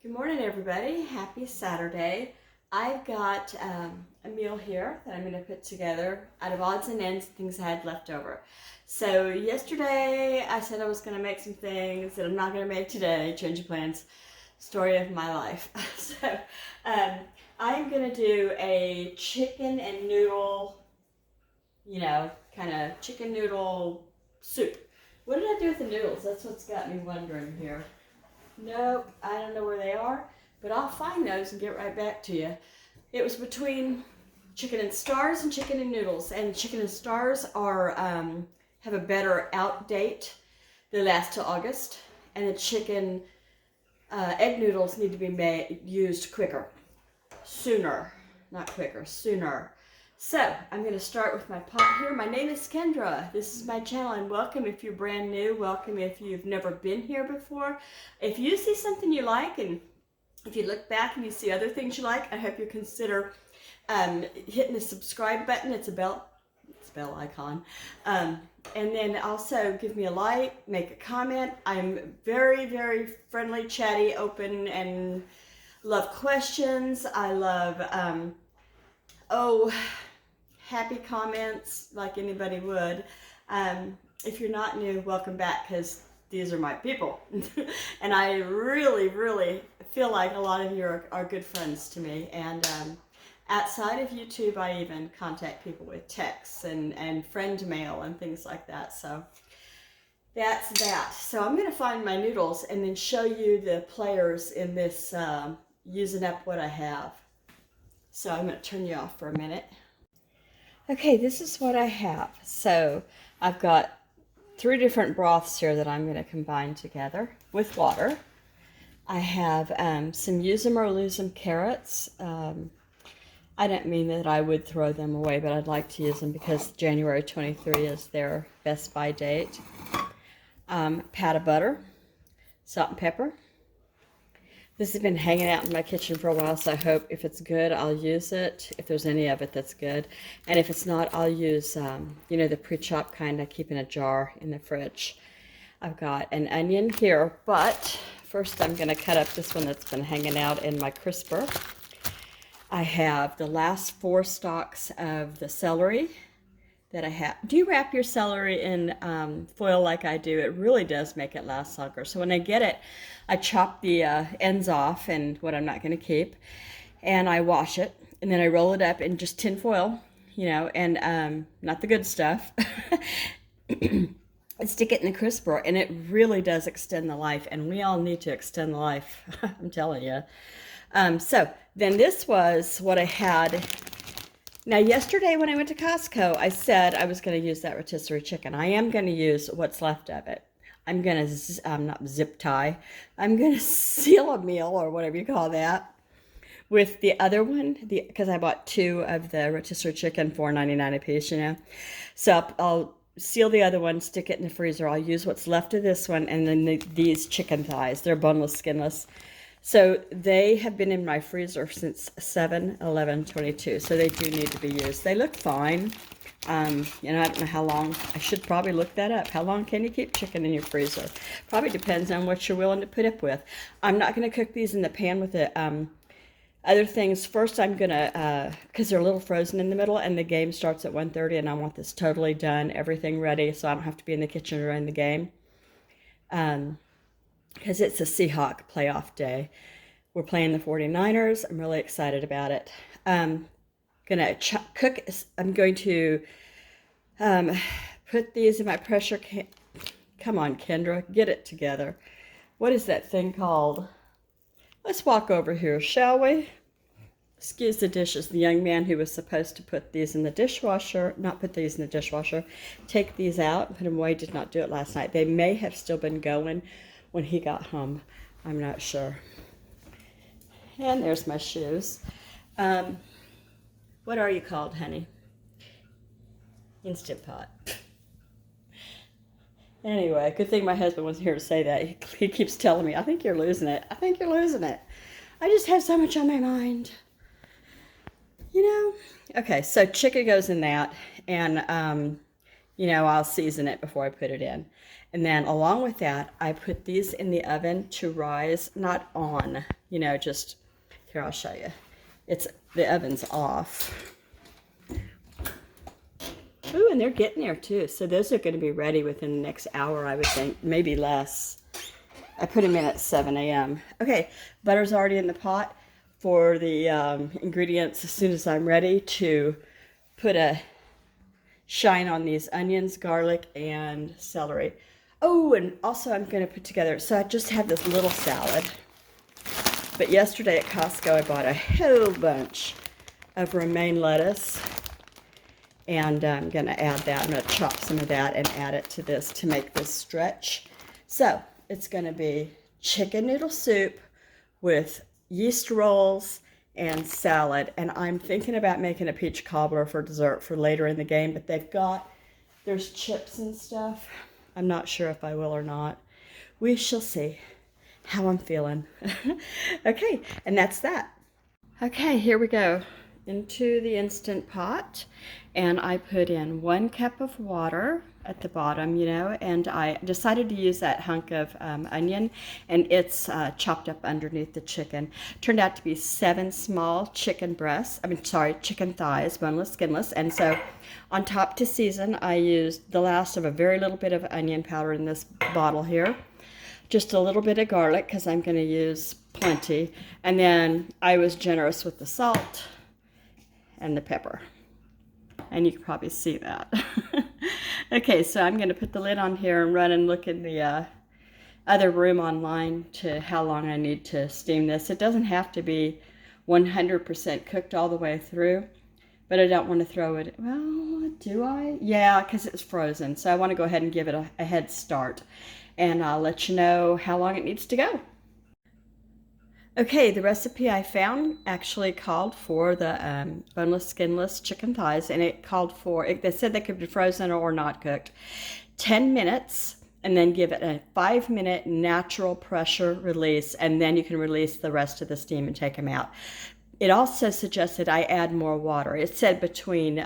Good morning, everybody. Happy Saturday. I've got a meal here that I'm going to put together out of odds and ends, things I had left over. So yesterday I said I was going to make some things that I'm not going to make today. Change of plans. Story of my life. So I'm going to do a chicken and noodle, kind of chicken noodle soup. What did I do with the noodles? That's what's got me wondering here. Nope, I don't know where they are, but I'll find those and get right back to you. It was between chicken and stars and chicken and noodles, and chicken and stars are have a better out date. They last till August, and the chicken egg noodles need to be used quicker, sooner, not quicker, sooner. So I'm going to start with my pot here. My name is Kendra. This is my channel, and welcome if you're brand new. Welcome if you've never been here before. If you see something you like, and if you look back and you see other things you like, I hope you consider hitting the subscribe button. It's a bell icon. And then also give me a like, make a comment. I'm very, very friendly, chatty, open, and love questions. I love, happy comments like anybody would. If you're not new, welcome back, because these are my people. And I really, really feel like a lot of you are good friends to me. And outside of YouTube, I even contact people with texts and friend mail and things like that. So that's that. So I'm going to find my noodles and then show you the players in this using up what I have. So I'm going to turn you off for a minute. Okay, this is what I have. So I've got 3 different broths here that I'm going to combine together with water. I have some use 'em or lose 'em carrots. I don't mean that I would throw them away, but I'd like to use them because January 23 is their best by date. Pat of butter, salt and pepper. This has been hanging out in my kitchen for a while, so I hope if it's good, I'll use it, if there's any of it that's good. And if it's not, I'll use, the pre-chopped kind I keep in a jar in the fridge. I've got an onion here, but first I'm going to cut up this one that's been hanging out in my crisper. I have the last 4 stalks of the celery that I have. Do you wrap your celery in foil like I do? It really does make it last longer. So when I get it, I chop the ends off and what I'm not going to keep, and I wash it, and then I roll it up in just tin foil, and not the good stuff. And stick it in the crisper, and it really does extend the life, and we all need to extend the life. I'm telling you. So then this was what I had. Now, yesterday when I went to Costco, I said I was going to use that rotisserie chicken. I am going to use what's left of it. I'm going to, not zip tie, I'm going to seal a meal, or whatever you call that, with the other one, because I bought 2 of the rotisserie chicken, $4.99 a piece, So I'll seal the other one, stick it in the freezer. I'll use what's left of this one, and then these chicken thighs. They're boneless, skinless. So they have been in my freezer since 7/11/22, so they do need to be used. They look fine. I don't know how long. I should probably look that up. How long can you keep chicken in your freezer? Probably depends on what you're willing to put up with. I'm not going to cook these in the pan with the other things. First, I'm going to, because they're a little frozen in the middle, and the game starts at 1:30, and I want this totally done, everything ready, so I don't have to be in the kitchen during the game. Because it's a Seahawks playoff day. We're playing the 49ers. I'm really excited about it. I'm going to put these in my pressure can. Come on, Kendra, get it together. What is that thing called? Let's walk over here, shall we? Excuse the dishes. The young man who was supposed to put these in the dishwasher, not put these in the dishwasher, take these out and put them away, did not do it last night. They may have still been going when he got home. I'm not sure. And there's my shoes. What are you called, honey? Instant Pot. Anyway, good thing my husband wasn't here to say that. He keeps telling me, I think you're losing it. I think you're losing it. I just have so much on my mind. Okay, so chicken goes in that, and I'll season it before I put it in. And then along with that, I put these in the oven to rise, not on, you know, just, here, I'll show you. The oven's off. Ooh, and they're getting there too. So those are going to be ready within the next hour, I would think, maybe less. I put them in at 7 a.m. Okay, butter's already in the pot for the ingredients. As soon as I'm ready to put a shine on these onions, garlic, and celery. Oh, and also I'm going to put together, so I just have this little salad. But yesterday at Costco, I bought a whole bunch of romaine lettuce. And I'm going to add that. I'm going to chop some of that and add it to this to make this stretch. So it's going to be chicken noodle soup with yeast rolls and salad. And I'm thinking about making a peach cobbler for dessert for later in the game. But there's chips and stuff. I'm not sure if I will or not. We shall see how I'm feeling. Okay, and that's that. Okay, here we go. Into the Instant Pot, and I put in 1 cup of water at the bottom, you know, and I decided to use that hunk of onion, and it's chopped up underneath the chicken. Turned out to be 7 small chicken thighs, boneless, skinless, and so on top to season, I used the last of a very little bit of onion powder in this bottle here. Just a little bit of garlic, because I'm going to use plenty, and then I was generous with the salt and the pepper, and you can probably see that. Okay, so I'm going to put the lid on here and run and look in the other room online to how long I need to steam this. It doesn't have to be 100% cooked all the way through, but I don't want to throw it. Well, do I? Yeah, because it's frozen, so I want to go ahead and give it a head start, and I'll let you know how long it needs to go. Okay, the recipe I found actually called for the boneless, skinless chicken thighs, and it called for, they said they could be frozen or not cooked, 10 minutes, and then give it a 5-minute natural pressure release, and then you can release the rest of the steam and take them out. It also suggested I add more water. It said between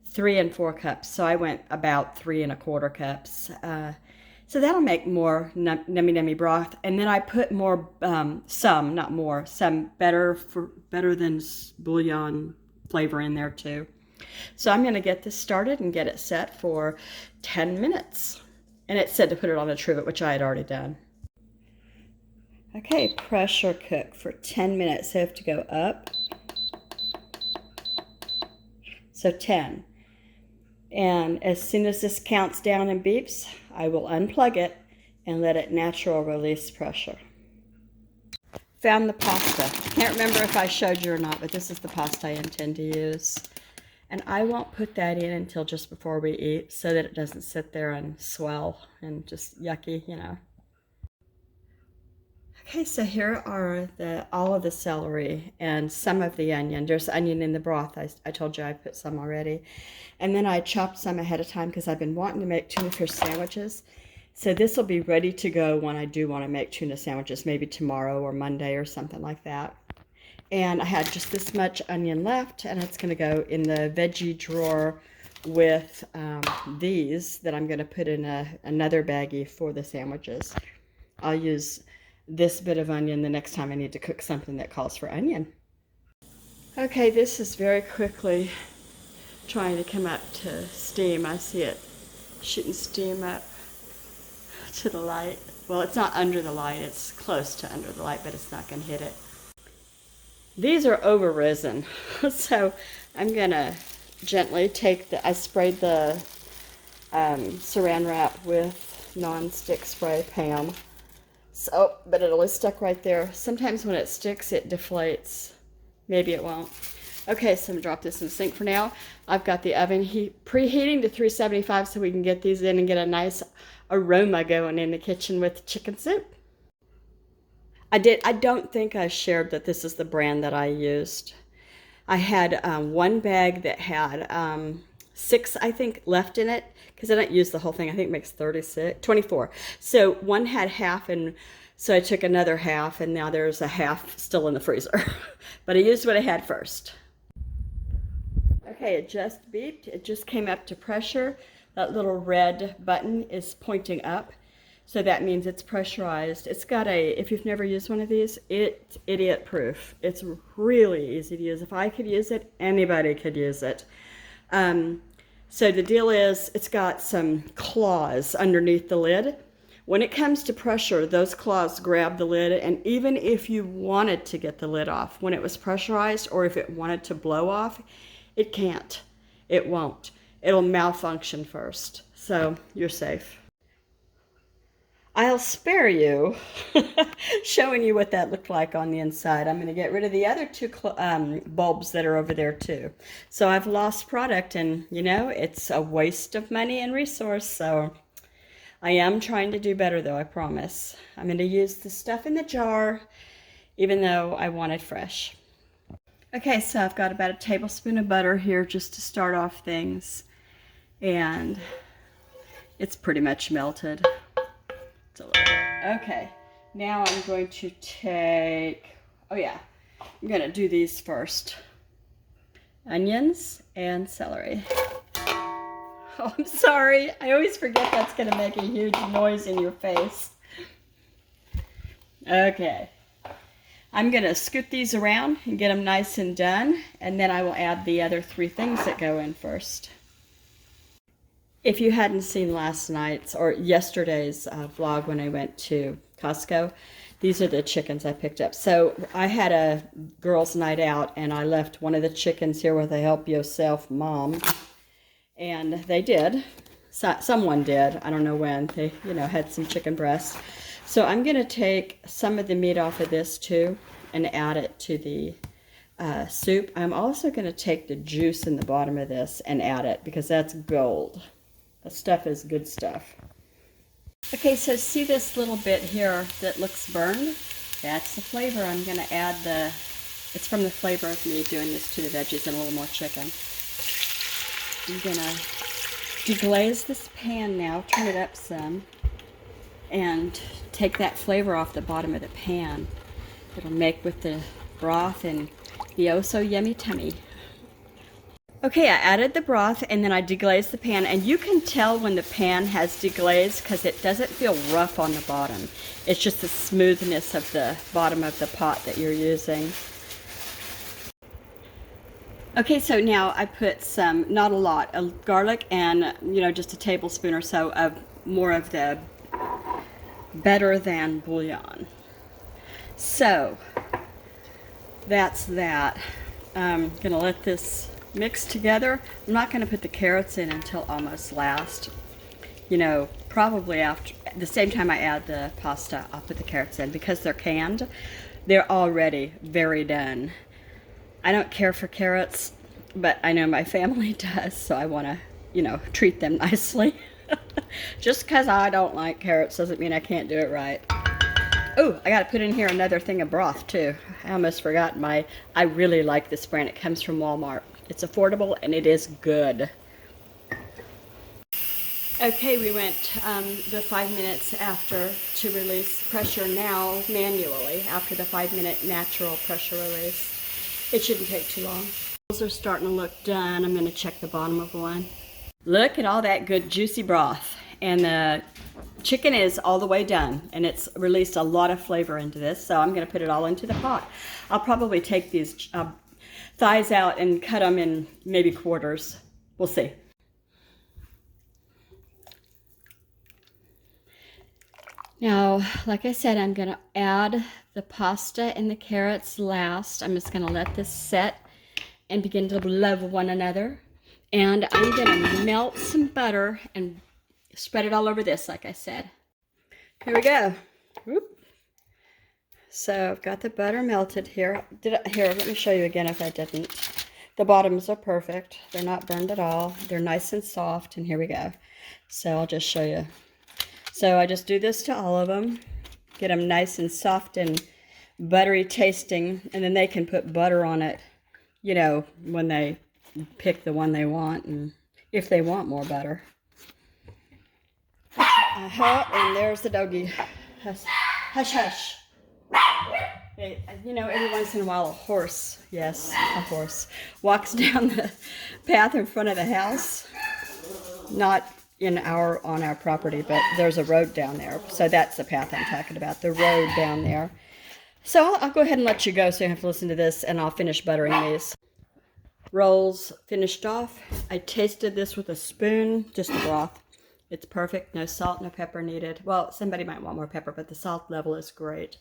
3 and 4 cups, so I went about 3 1/4 cups. So that'll make more nummy broth. And then I put more, some better than bouillon flavor in there too. So I'm going to get this started and get it set for 10 minutes. And it said to put it on a trivet, which I had already done. Okay, pressure cook for 10 minutes. So I have to go up. So 10. And as soon as this counts down and beeps, I will unplug it and let it natural release pressure. Found the pasta. Can't remember if I showed you or not, but this is the pasta I intend to use. And I won't put that in until just before we eat so that it doesn't sit there and swell and just yucky, you know. Okay, so here are all of the celery and some of the onion. There's onion in the broth. I told you I put some already. And then I chopped some ahead of time because I've been wanting to make tuna fish sandwiches. So this will be ready to go when I do want to make tuna sandwiches, maybe tomorrow or Monday or something like that. And I had just this much onion left, and it's going to go in the veggie drawer with these that I'm going to put in another baggie for the sandwiches. I'll use this bit of onion the next time I need to cook something that calls for onion. Okay, this is very quickly trying to come up to steam. I see it shooting steam up to the light. Well, it's not under the light, it's close to under the light, but it's not going to hit it. These are over risen, so I'm going to gently I sprayed the saran wrap with non-stick spray Pam. So, but it only stuck right there. Sometimes when it sticks, it deflates. Maybe it won't. Okay, so I'm going to drop this in the sink for now. I've got the oven preheating to 375 so we can get these in and get a nice aroma going in the kitchen with chicken soup. I don't think I shared that this is the brand that I used. I had one bag that had 6, I think, left in it, because I don't use the whole thing. I think it makes 24. So one had half, and so I took another half, and now there's a half still in the freezer. But I used what I had first. Okay, it just beeped. It just came up to pressure. that little red button is pointing up. So that means it's pressurized. It's got a, if you've never used one of these, it's idiot proof. It's really easy to use. If I could use it, anybody could use it. So the deal is, it's got some claws underneath the lid. When it comes to pressure, those claws grab the lid, and even if you wanted to get the lid off when it was pressurized, or if it wanted to blow off, it can't. It won't. It'll malfunction first. So you're safe. I'll spare you showing you what that looked like on the inside. I'm going to get rid of the other two bulbs that are over there too. So I've lost product, and you know, it's a waste of money and resource. So I am trying to do better though, I promise. I'm going to use the stuff in the jar, even though I want it fresh. Okay, so I've got about a tablespoon of butter here just to start off things. And it's pretty much melted. Okay, now I'm going to take, oh yeah, I'm going to do these first. Onions and celery. Oh, I'm sorry. I always forget that's going to make a huge noise in your face. Okay. I'm going to scoot these around and get them nice and done, and then I will add the other 3 things that go in first. If you hadn't seen last night's or yesterday's vlog when I went to Costco, these are the chickens I picked up. So I had a girls' night out, and I left one of the chickens here with a help yourself mom. And they did. Someone did. I don't know when. They, you know, had some chicken breasts. So I'm going to take some of the meat off of this too and add it to the soup. I'm also going to take the juice in the bottom of this and add it, because that's gold. The stuff is good stuff. Okay, so see this little bit here that looks burned? That's the flavor. I'm going to add it's from the flavor of me doing this to the veggies and a little more chicken. I'm going to deglaze this pan now, turn it up some, and take that flavor off the bottom of the pan. It'll make with the broth and the oh so yummy tummy. Okay, I added the broth and then I deglazed the pan, and you can tell when the pan has deglazed because it doesn't feel rough on the bottom. It's just the smoothness of the bottom of the pot that you're using. Okay, so now I put some, not a lot, of garlic and, you know, just a tablespoon or so of more of the better than bouillon. So that's that. I'm gonna let this mix together. I'm not going to put the carrots in until almost last. You know, probably after the same time I add the pasta, I'll put the carrots in, because they're canned. They're already very done. I don't care for carrots, but I know my family does, so I want to, you know, treat them nicely. Just because I don't like carrots doesn't mean I can't do it right. Oh, I got to put in here another thing of broth too. I almost forgot I really like this brand. It comes from Walmart. It's affordable and it is good. Okay, we went the 5 minutes after to release pressure now manually after the 5-minute natural pressure release. It shouldn't take too long. Those are starting to look done. I'm going to check the bottom of one. Look at all that good juicy broth. And the chicken is all the way done, and it's released a lot of flavor into this, so I'm going to put it all into the pot. I'll probably take these thighs out and cut them in maybe quarters. We'll see. Now, like I said, I'm going to add the pasta and the carrots last. I'm just going to let this set and begin to love one another. And I'm going to melt some butter and spread it all over this, like I said. Here we go. Whoop. So I've got the butter melted here. Here, let me show you again if I didn't. The bottoms are perfect. They're not burned at all. They're nice and soft, and here we go. So I'll just show you. So I just do this to all of them. Get them nice and soft and buttery tasting, and then they can put butter on it, you know, when they pick the one they want, and if they want more butter. And there's the doggy. Hush, hush, hush. You know, every once in a while a horse, yes, a horse, walks down the path in front of the house. Not on our property, but there's a road down there. So that's the path I'm talking about, the road down there. So I'll go ahead and let you go so you have to listen to this, and I'll finish buttering these. Rolls finished off. I tasted this with a spoon, just the broth. It's perfect. No salt, no pepper needed. Well, somebody might want more pepper, but the salt level is great.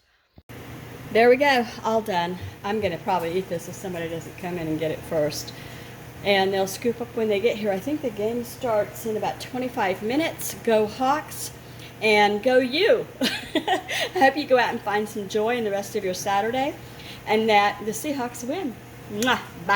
There we go, all done. I'm gonna probably eat this if somebody doesn't come in and get it first. And they'll scoop up when they get here. I think the game starts in about 25 minutes. Go Hawks, and go you. I hope you go out and find some joy in the rest of your Saturday, and that the Seahawks win. Mwah. Bye.